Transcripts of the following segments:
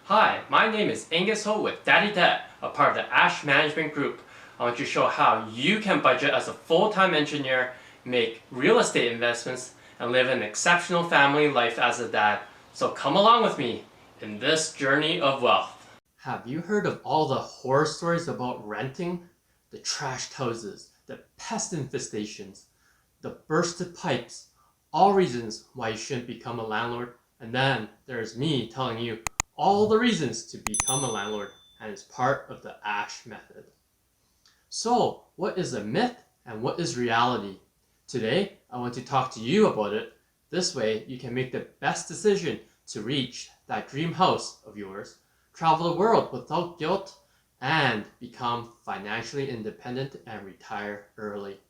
Hi, my name is Angus Ho with Daddy Dad, a part of the Ash Management Group. I want to show how you can budget as a full-time engineer, make real estate investments, and live an exceptional family life as a dad. So come along with me in this journey of wealth. Have you heard of all the horror stories about renting? The trashed houses, the pest infestations, the bursted pipes, all reasons why you shouldn't become a landlord. And then there's me telling you all the reasons to become a landlord, and it's part of the ASH method. So, what is a myth and what is reality? Today, I want to talk to you about it. This way, you can make the best decision to reach that dream house of yours, travel the world without guilt, and become financially independent and retire early.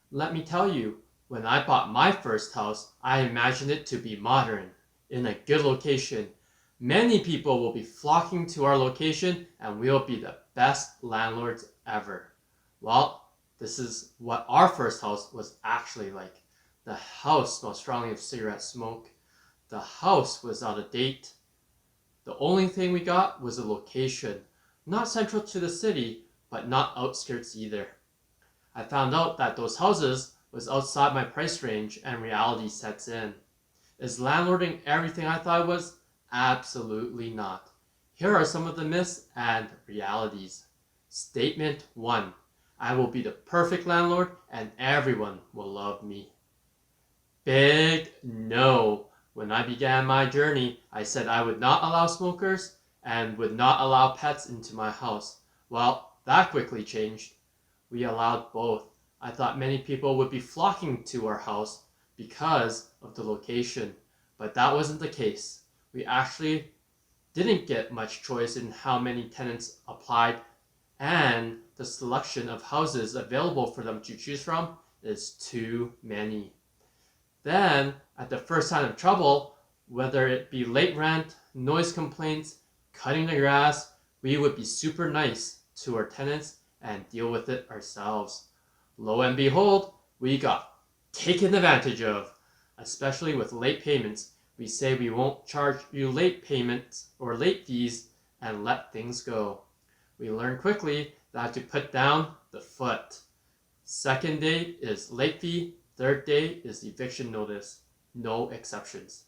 Let me tell you, when I bought my first house, I imagined it to be modern, in a good location. Many people will be flocking to our location and we'll be the best landlords ever. Well, this is what our first house was actually like. The house smelled strongly of cigarette smoke. The house was out of date. The only thing we got was a location, not central to the city, but not outskirts either. I found out that those houses was outside my price range and reality sets in. Is landlording everything I thought it was? Absolutely not. Here are some of the myths and realities. Statement 1. I will be the perfect landlord and everyone will love me. Big no. When I began my journey, I said I would not allow smokers and would not allow pets into my house. Well, that quickly changed. We allowed both. I thought many people would be flocking to our house because of the location, but that wasn't the case. We actually didn't get much choice in how many tenants applied, and the selection of houses available for them to choose from is too many. Then, at the first sign of trouble, whether it be late rent, noise complaints, cutting the grass, we would be super nice to our tenants and deal with it ourselves. Lo and behold, we got taken advantage of, especially with late payments. We say we won't charge you late payments or late fees and let things go. We learn quickly that to put down the foot. Second day is late fee, third day is eviction notice. No exceptions.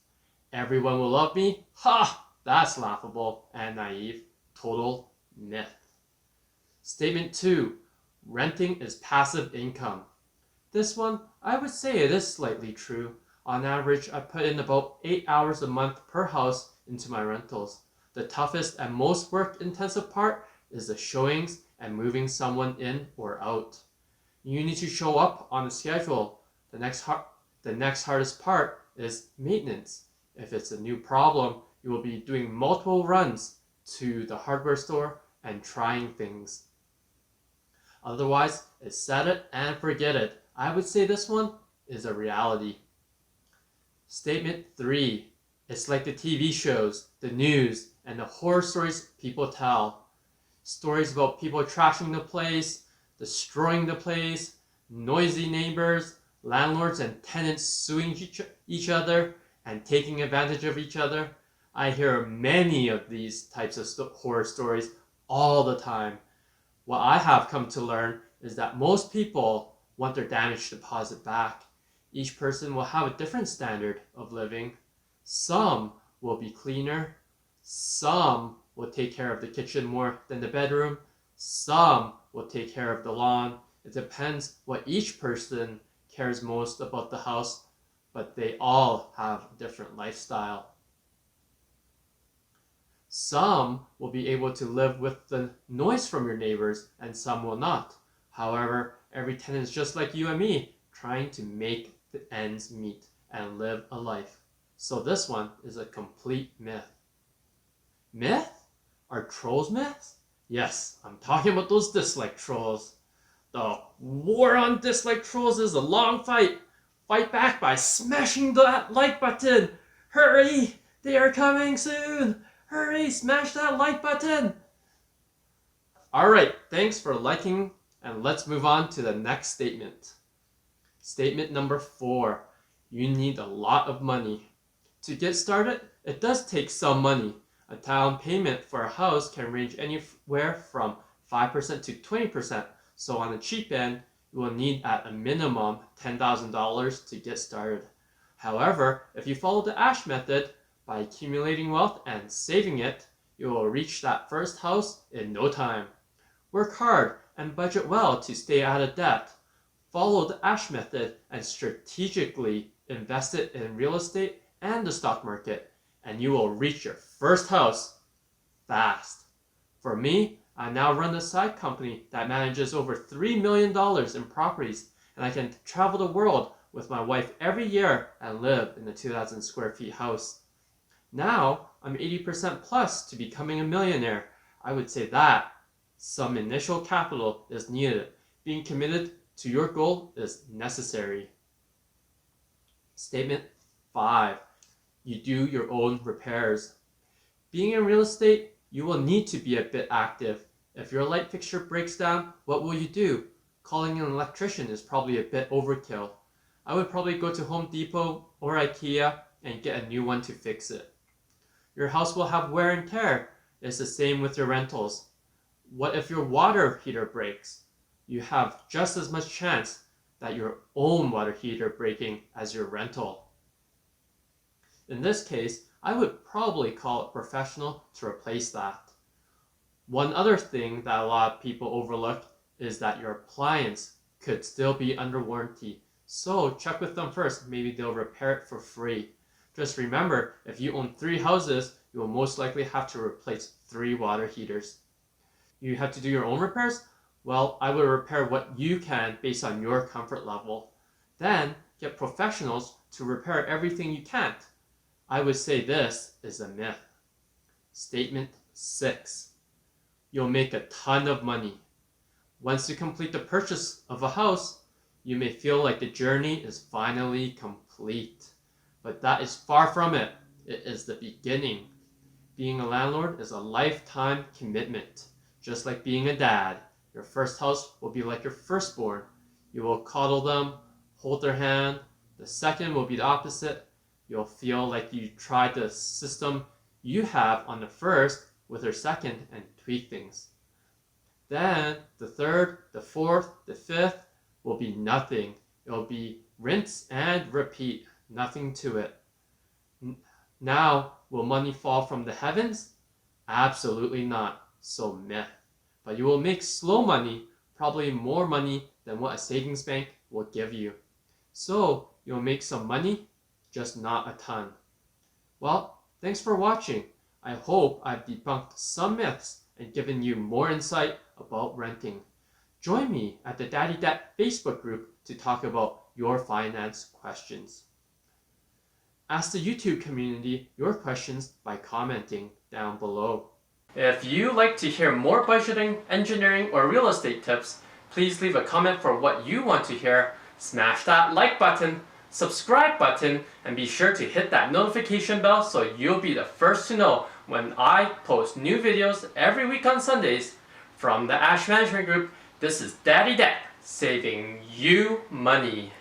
Everyone will love me? Ha! That's laughable and naive. Total myth. Statement 2. Renting is passive income. This one, I would say it is slightly true. On average, I put in about 8 hours a month per house into my rentals. The toughest and most work-intensive part is the showings and moving someone in or out. You need to show up on a schedule. The next hardest part is maintenance. If it's a new problem, you will be doing multiple runs to the hardware store and trying things. Otherwise, it's set it and forget it. I would say this one is a reality. Statement 3. It's like the TV shows, the news, and the horror stories people tell. Stories about people trashing the place, destroying the place, noisy neighbors, landlords and tenants suing each other and taking advantage of each other. I hear many of these types of horror stories all the time. What I have come to learn is that most people want their damaged deposit back. Each person will have a different standard of living. Some will be cleaner. Some will take care of the kitchen more than the bedroom. Some will take care of the lawn. It depends what each person cares most about the house, but they all have a different lifestyle. Some will be able to live with the noise from your neighbors and some will not. However, every tenant is just like you and me, trying to make the ends meet and live a life. So this one is a complete myth. Myth? Are trolls myths? Yes, I'm talking about those dislike trolls. The war on dislike trolls is a long fight. Fight back by smashing that like button. Hurry! They are coming soon! Hurry, smash that like button! Alright, thanks for liking, and let's move on to the next statement. Statement number 4. You need a lot of money. To get started, it does take some money. A down payment for a house can range anywhere from 5% to 20%, so on the cheap end, you will need at a minimum $10,000 to get started. However, if you follow the ASH method, by accumulating wealth and saving it, you will reach that first house in no time. Work hard and budget well to stay out of debt. Follow the ASH method and strategically invest it in real estate and the stock market, and you will reach your first house fast. For me, I now run a side company that manages over $3 million in properties, and I can travel the world with my wife every year and live in a 2,000 square feet house. Now, I'm 80% plus to becoming a millionaire. I would say that some initial capital is needed. Being committed to your goal is necessary. Statement 5. You do your own repairs. Being in real estate, you will need to be a bit active. If your light fixture breaks down, what will you do? Calling an electrician is probably a bit overkill. I would probably go to Home Depot or IKEA and get a new one to fix it. Your house will have wear and tear. It's the same with your rentals. What if your water heater breaks? You have just as much chance that your own water heater breaking as your rental. In this case, I would probably call a professional to replace that. One other thing that a lot of people overlook is that your appliance could still be under warranty. So check with them first, maybe they'll repair it for free. Just remember, if you own 3 houses, you will most likely have to replace 3 water heaters. You have to do your own repairs? Well, I would repair what you can based on your comfort level. Then get professionals to repair everything you can't. I would say this is a myth. Statement 6. You'll make a ton of money. Once you complete the purchase of a house, you may feel like the journey is finally complete. But that is far from it. It is the beginning. Being a landlord is a lifetime commitment. Just like being a dad, your first house will be like your firstborn. You will coddle them, hold their hand. The second will be the opposite. You'll feel like you tried the system you have on the first with your second and tweak things. Then the third, the fourth, the fifth will be nothing. It will be rinse and repeat. Nothing to it. Now, will money fall from the heavens? Absolutely not. So myth. But you will make slow money, probably more money than what a savings bank will give you. So you'll make some money, just not a ton. Well, thanks for watching. I hope I've debunked some myths and given you more insight about renting. Join me at the Daddy Debt Facebook group to talk about your finance questions. Ask the YouTube community your questions by commenting down below. If you like to hear more budgeting, engineering, or real estate tips, please leave a comment for what you want to hear, smash that like button, subscribe button, and be sure to hit that notification bell so you'll be the first to know when I post new videos every week on Sundays. From the Ash Management Group, this is Daddy Debt, saving you money.